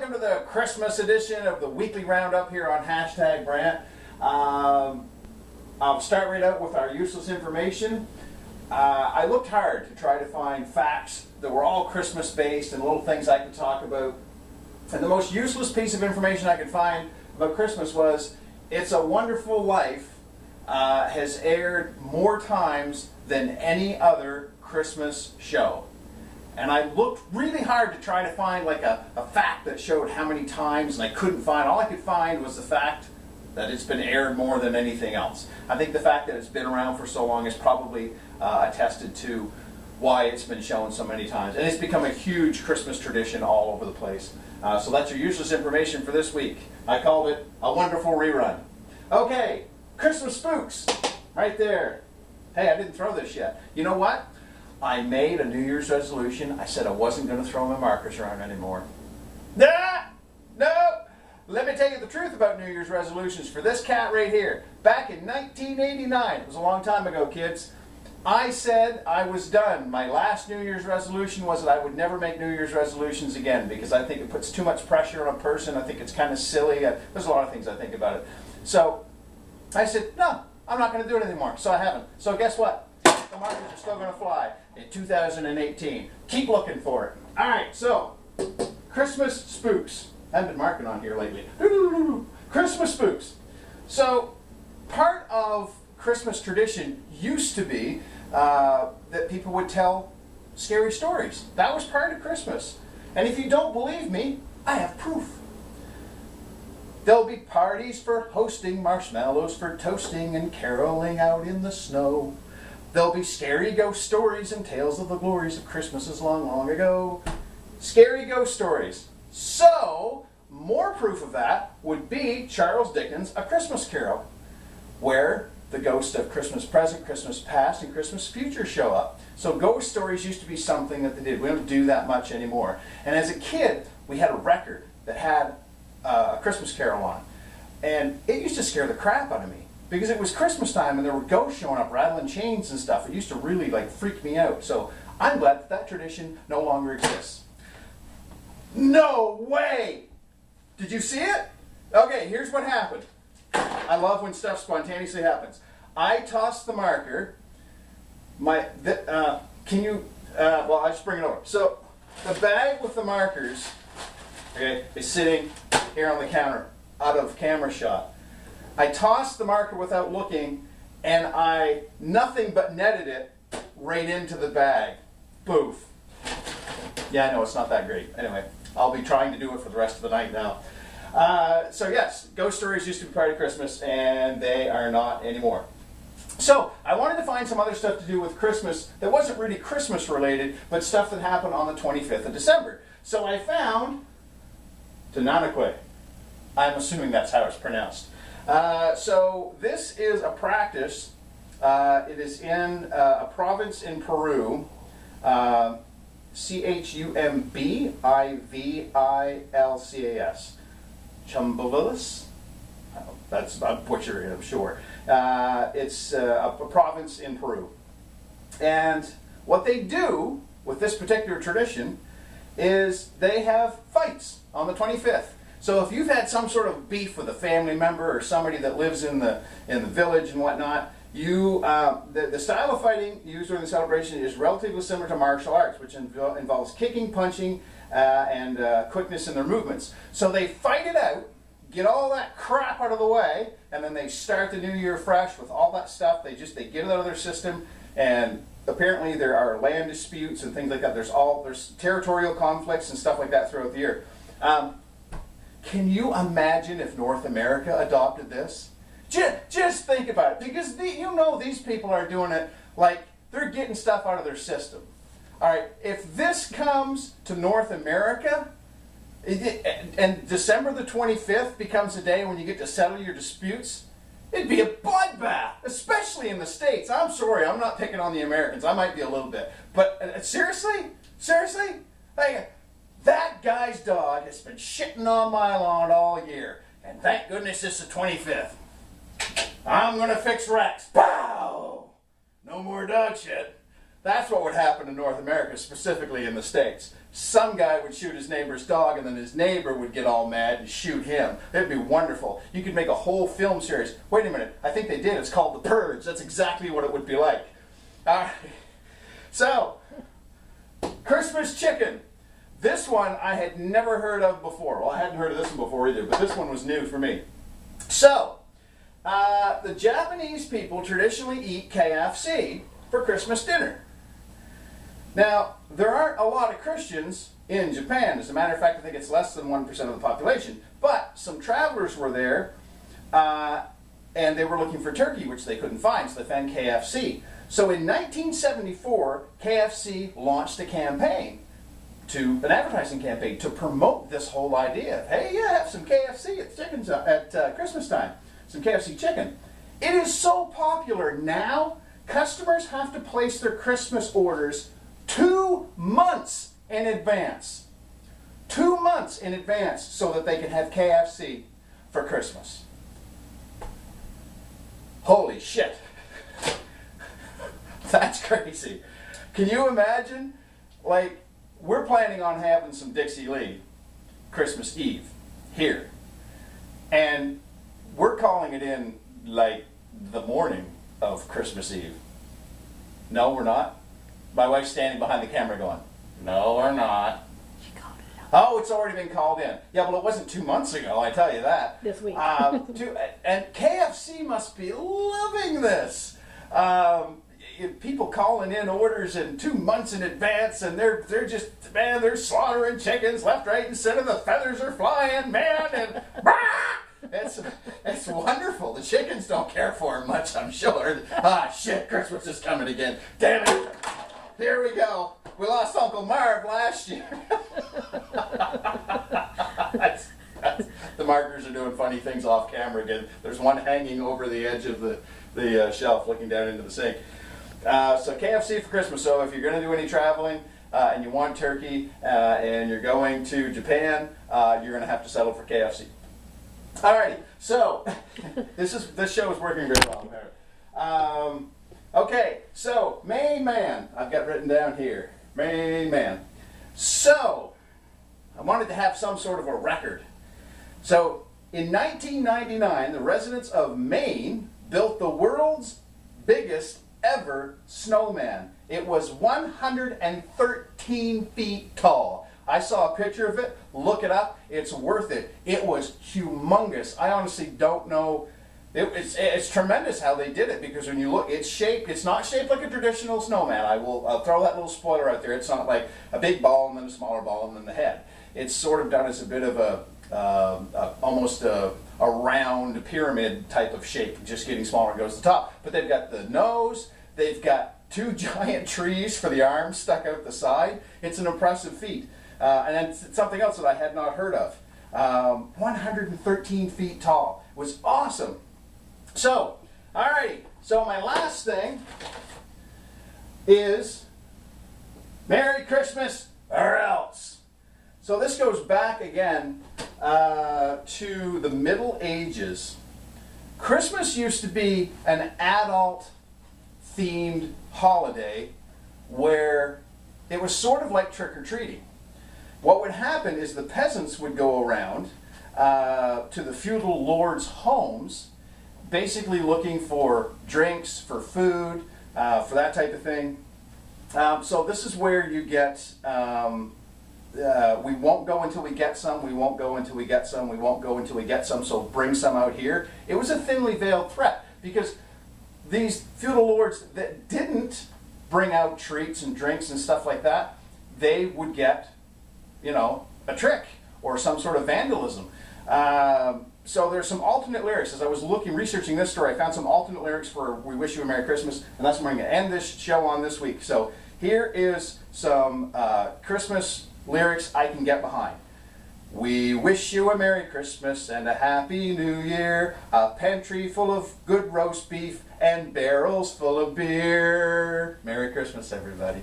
welcome to the Christmas edition of the Weekly Roundup here on #Brant. I'll start right out with our useless information. I looked hard to try to find facts that were all Christmas based and little things I could talk about. And the most useless piece of information I could find about Christmas was It's a Wonderful Life has aired more times than any other Christmas show. And I looked really hard to try to find like a fact that showed how many times, and I couldn't find. All I could find was the fact that it's been aired more than anything else. I think the fact that it's been around for so long is probably attested to why it's been shown so many times. And it's become a huge Christmas tradition all over the place. So that's your useless information for this week. I called it a wonderful rerun. Okay, Christmas spooks, right there. Hey, I didn't throw this yet. You know what? I made a New Year's resolution. I said I wasn't going to throw my markers around anymore. Nah! No! Let me tell you the truth about New Year's resolutions for this cat right here. Back in 1989, it was a long time ago, kids, I said I was done. My last New Year's resolution was that I would never make New Year's resolutions again because I think it puts too much pressure on a person. I think it's kind of silly. There's a lot of things I think about it. So I said, no, I'm not going to do it anymore. So I haven't. So guess what? The markers are still going to fly in 2018. Keep looking for it. All right, so Christmas spooks. I haven't been marking on here lately. Christmas spooks. So part of Christmas tradition used to be that people would tell scary stories. That was part of Christmas. And if you don't believe me, I have proof. There'll be parties for hosting, marshmallows for toasting, and caroling out in the snow. There'll be scary ghost stories and tales of the glories of Christmases long, long ago. Scary ghost stories. So, more proof of that would be Charles Dickens' A Christmas Carol, where the ghosts of Christmas present, Christmas past, and Christmas future show up. So ghost stories used to be something that they did. We don't do that much anymore. And as a kid, we had a record that had A Christmas Carol on. And it used to scare the crap out of me. Because it was Christmas time and there were ghosts showing up, rattling chains and stuff. It used to really freak me out. So I'm glad that tradition no longer exists. No way! Did you see it? Okay, here's what happened. I love when stuff spontaneously happens. I tossed the marker. Well, I just bring it over. So the bag with the markers, okay, is sitting here on the counter, out of camera shot. I tossed the marker without looking, and I nothing but netted it right into the bag. Boof. Yeah, I know, it's not that great. Anyway, I'll be trying to do it for the rest of the night now. So yes, ghost stories used to be part of Christmas, and they are not anymore. So, I wanted to find some other stuff to do with Christmas that wasn't really Christmas related, but stuff that happened on the 25th of December. So I found Tananakwe. I'm assuming that's how it's pronounced. So this is a practice. It is in a province in Peru, Chumbivilcas. Chumbivilcas? That's a butcher, I'm sure. It's a province in Peru. And what they do with this particular tradition is they have fights on the 25th. So if you've had some sort of beef with a family member or somebody that lives in the village and whatnot, the style of fighting used during the celebration is relatively similar to martial arts, which involves kicking, punching, and quickness in their movements. So they fight it out, get all that crap out of the way, and then they start the new year fresh with all that stuff. They get it out of their system, and apparently there are land disputes and things like that. There's territorial conflicts and stuff like that throughout the year. Can you imagine if North America adopted this? Just think about it, because these people are doing it like they're getting stuff out of their system. All right, if this comes to North America, and December the 25th becomes a day when you get to settle your disputes, it'd be a bloodbath, especially in the States. I'm sorry, I'm not picking on the Americans. I might be a little bit. But seriously? That guy's dog has been shitting on my lawn all year. And thank goodness it's the 25th. I'm going to fix Rex. Pow! No more dog shit. That's what would happen in North America, specifically in the States. Some guy would shoot his neighbor's dog, and then his neighbor would get all mad and shoot him. It'd be wonderful. You could make a whole film series. Wait a minute, I think they did. It's called The Purge. That's exactly what it would be like. So, Christmas chicken. This one I had never heard of before. Well, I hadn't heard of this one before either, but this one was new for me. So, the Japanese people traditionally eat KFC for Christmas dinner. Now, there aren't a lot of Christians in Japan. As a matter of fact, I think it's less than 1% of the population. But some travelers were there, and they were looking for turkey, which they couldn't find, so they found KFC. So in 1974, KFC launched a campaign, an advertising campaign, to promote this whole idea of, hey, yeah, have some KFC at Christmas time, some KFC chicken. It is so popular now, customers have to place their Christmas orders 2 months in advance. 2 months in advance so that they can have KFC for Christmas. Holy shit. That's crazy. Can you imagine? Like, we're planning on having some Dixie Lee Christmas Eve here. And we're calling it in like the morning of Christmas Eve. No, we're not. My wife's standing behind the camera going, no, we're not. She called it out. Oh, it's already been called in. Yeah, well, it wasn't 2 months ago, I tell you that. This week. And KFC must be loving this. People calling in orders in 2 months in advance, and they're just, man, they're slaughtering chickens left, right, and center. The feathers are flying, man, and it's wonderful. The chickens don't care for them much, I'm sure. Ah, shit, Christmas is coming again. Damn it. Here we go. We lost Uncle Marv last year. The markers are doing funny things off camera again. There's one hanging over the edge of the shelf looking down into the sink. So KFC for Christmas. So if you're going to do any traveling and you want turkey and you're going to Japan, you're going to have to settle for KFC. Alrighty, so this show is working very well, apparently. Okay, so Main Man, I've got written down here. Main Man. So I wanted to have some sort of a record. So in 1999, the residents of Maine built the world's biggest ever snowman. It was 113 feet tall. I saw a picture of it. Look it up. It's worth it. It was humongous. I honestly don't know. It's tremendous how they did it, because when you look, it's not shaped like a traditional snowman. I'll throw that little spoiler out there. It's not like a big ball and then a smaller ball and then the head. It's sort of done as a bit of almost a round pyramid type of shape, just getting smaller and goes to the top. But they've got the nose, they've got 2 giant trees for the arms stuck out the side. It's an impressive feat. And then something else that I had not heard of. 113 feet tall. It was awesome. So, alrighty. So my last thing is Merry Christmas or else. So this goes back again to the Middle Ages. Christmas used to be an adult-themed holiday where it was sort of like trick-or-treating. What would happen is the peasants would go around to the feudal lords' homes, basically looking for drinks, for food, for that type of thing. So this is where you get, we won't go until we get some, we won't go until we get some, we won't go until we get some, so bring some out here. It was a thinly veiled threat, because these feudal lords that didn't bring out treats and drinks and stuff like that, they would get, you know, a trick or some sort of vandalism. So there's some alternate lyrics. As I was researching this story, I found some alternate lyrics for We Wish You a Merry Christmas, and that's what I'm going to end this show on this week. So here is some Christmas lyrics I can get behind. We wish you a Merry Christmas and a Happy New Year, a pantry full of good roast beef and barrels full of beer. Merry Christmas, everybody.